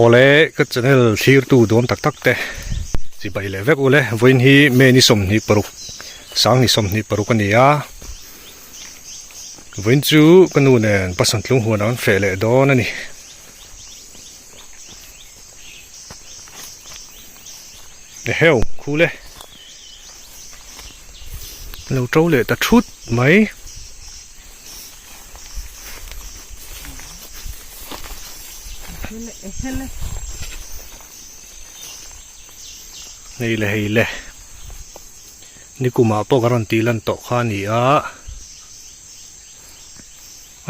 ole ka channel thir tu dom tak tak te chi bai le vek ole voin hi me ni som ni paruk sang ni som ni paruk ania voin chu kanu nen pasan tlung huan an fe le don ani le heo khule lo trâu le ta thut mai này là hay lệ ni cũng mà po garanti lan to kha ni a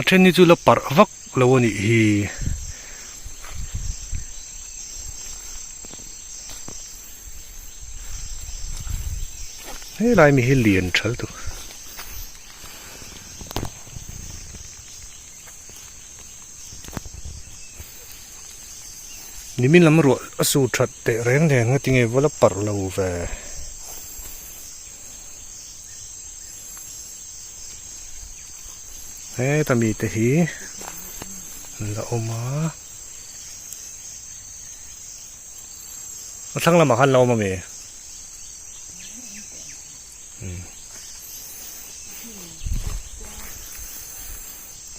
trên ni chu la par vak lo ni hi hey lai mi hi liền chal tu ni min lam ro asu that te reng reng nga tinge wala par lo ve he tami te hi la oma athang la mahan lo ma me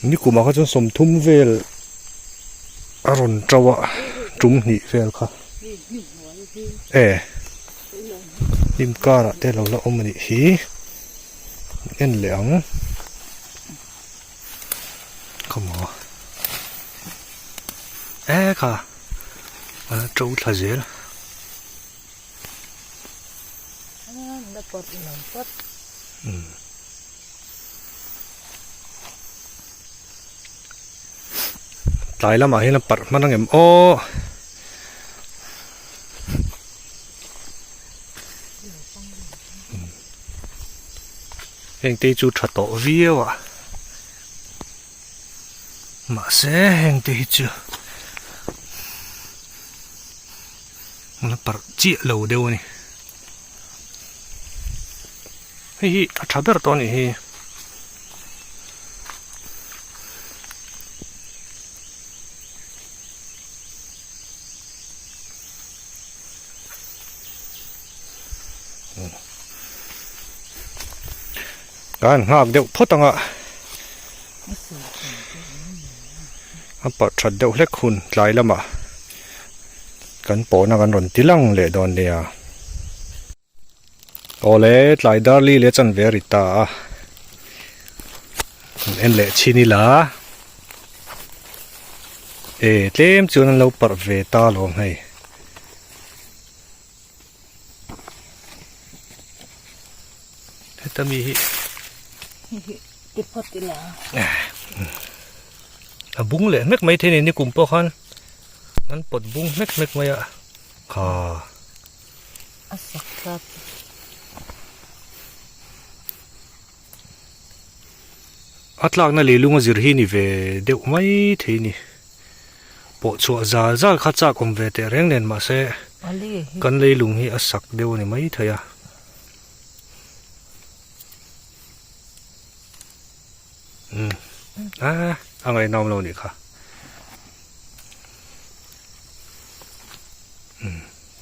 ni kuma kha chon som thum vel aron trawa trung nhị vel kha lim cara te lo la om ni hi en leang come on kha trâu thla zel tại là mà hay là bật mà đang em ô hình tê chú thật tổ viêu à mà sẽ hình tê chưa nó bật chia lầu đâu này hi chả biết to nàyกันหากเดี๋ยวพอตั้งปัดชัดเดี๋ยวเล็กคุณหลายแล้วมากันปอนักันรอนติลังเล่ดอนเดียโอเล่หลายดาร์ลี่เล่จันเวริตาเอ็นเล่ชินิลาเต็มจนเราปัดเวตาลงให้แต่มีติดพอดติละบุ้งเลยเม็กไม่เท่านี้นี่กลุ่มพวกนั้นงั้นปดบุ้งเม็กไม่อะค่ะสักครับอัตลักนั่นเลยลุงจิรฮีนี่เวเดี๋ยวไม่เท่านี้ปดชัวจ้าข้าจากอมเวแต่เร่งเดินมาเสะกันเลยลุงฮีสักเดี๋ยวนี่ไม่เท่าอะไรน้อมเรานี่ค่ะ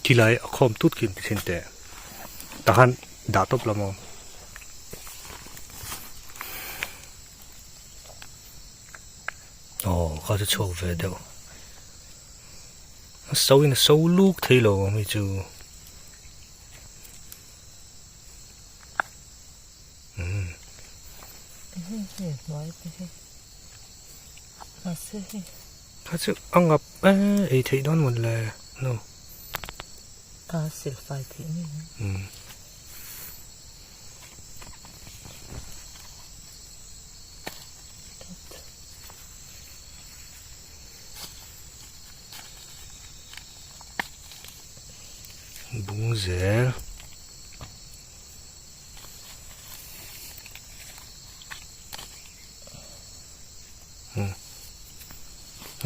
ที่ไรคอมตุดกินเช่นแต่ทหารด่าตบละมอเขาจะโชว์เวเดียวโซ่เนี่ยโซ่ลูกที่เราไม่จูน้อยไปเขาจะอังกับไอ้ที่นั่นหมดเลยโน่กาสิลไฟที่นี่บุ้งเซลบ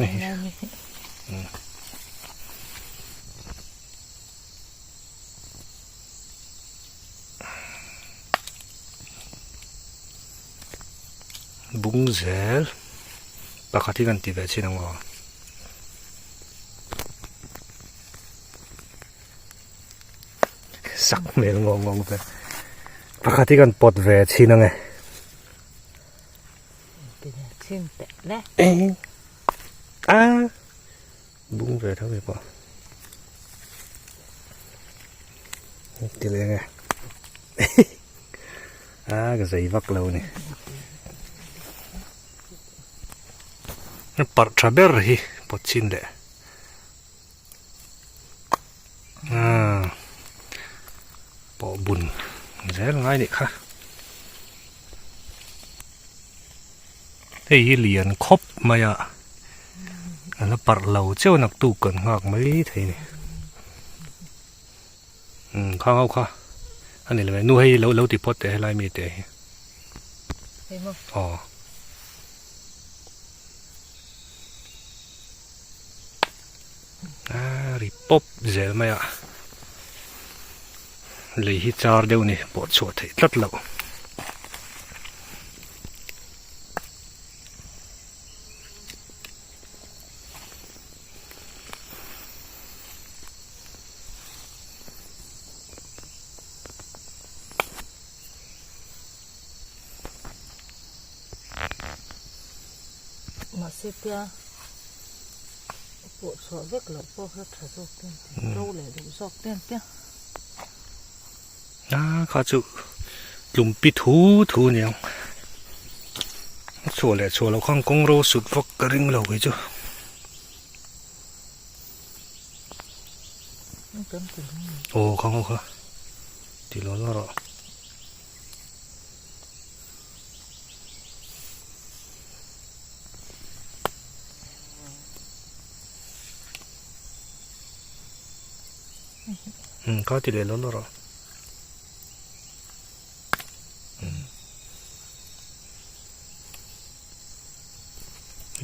ุ้งเซลปกติกันตีแบบนี้นะวะ สักเมลงงไปปกติกันปดเวทีนั่งไง เป็นชิ้นแต่และ เอ๊ะบุ้งเวทเท่าไหร่ปะตีเลยไง ก็ใส่วักเราเนี่ยปัดทราเบอร์ฮีปดชินเดะปอบุญเจ๊ง่ายนี่ค่ะเฮ้ยเหรียญครบมาอ่ะแล้วปัดเราเจ้านักตู้กันงอกไม่ทีนี่ข้าวเอาค่ะอันนี้เลยนู่ให้เราติดพอดแต่ให้ไล่มีแต่เห็นมั้ยอ๋อรีป๊อบเจลไหมอ่ะเลยฮิจาร์เดี๋ยวนี้ปวดสวดให้ตัดเรามาเสียเปียปวดสวดเวกหลบพวกเขาถอดเต้นรู้เลยดูซอกเต้นเปียข้าจุลุมปิทูเนี่ยชัวเลยชัวเราข้างกงโรสุดฟกกระริงเราไว้จูโอ้ข้างเขาตีร้อนแล้วหรอเขาตีเลยร้อนแล้วหรอ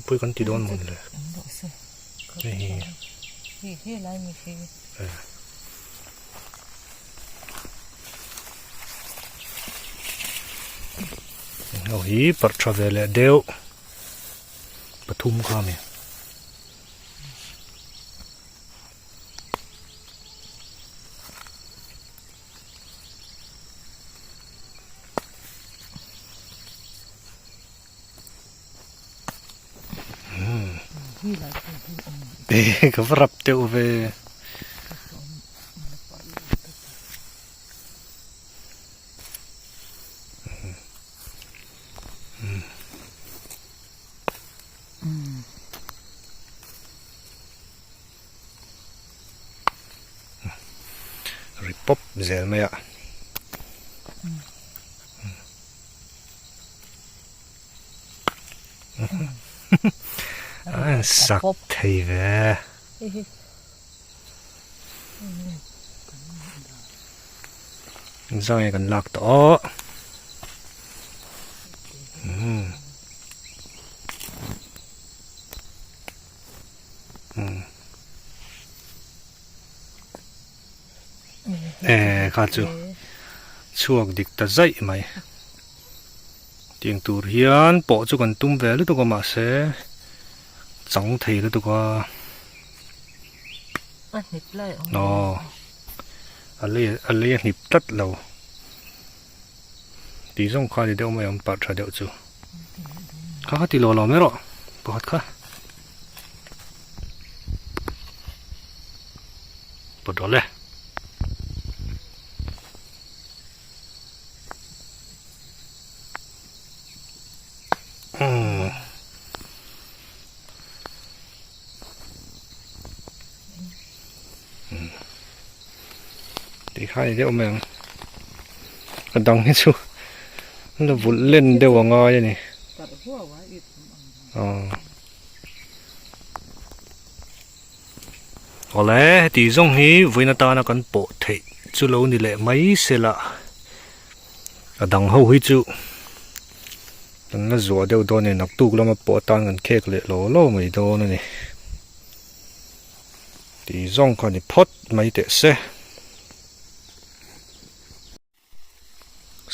ปุ้ยกันตีโดนหมดเลยเฮ้ยไรมีเฮ้เอาฮีปัดทราเวลเดียวปทุมข้ามีก็รับเตียวไปริปป๊อบเจลไหมอ่ะสักทีเว้ยจังไงกันลักต่อข้าจูช่วงดิกตาใจไหมเตียงตูเฮียนปอจุกันตุ้มเวลตัวก็มาเสจังทีแล้วตัวก็นิบเลยอ๋ออะไรนิบตัดเราตีส่งข้าเดี๋ยวไม่ยอมปัดเดี๋ยวจูข้าตีรอเราไม่หรอปอดข้าปวดเลยตีข้าเดี๋ยวไม่ยอมกระดองนี่ชูเราบุญเล่นเดี๋ยวงอยนี่อ๋อเอาเลยตีส่งฮีวินาตานักันปวดเทจูเรานี่แหละไม่เสียละกระดองเขาหิจูนั่นน่ะจัวเดี๋ยวโดนเนี่ยนักตุกแล้วมาปวดตานกันเค้กเลยโลไม่โดนนี่ตีส่งกันนี่พดไม่เตะเส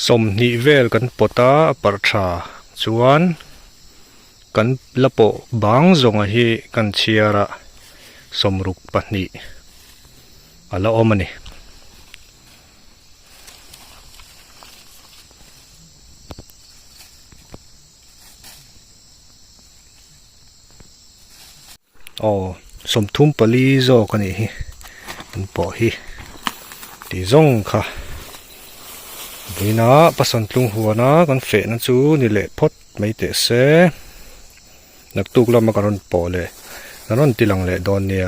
สมนิเวลกันปตาปรชาจวนกันละปบางจงฮีกันเชียระสมรุกปนิอะไรอมันนี่ อ๋อสมทุมปลีโซกันนี่มันปอฮีตีจงค่ะดีนะปัสสันตุงหัวนะกันเฟนั่นจูนี่แหละพดไม่เตะเสนักตุกเรามาการันปอเลยนั่นตีหลังเลยโดนเนี่ย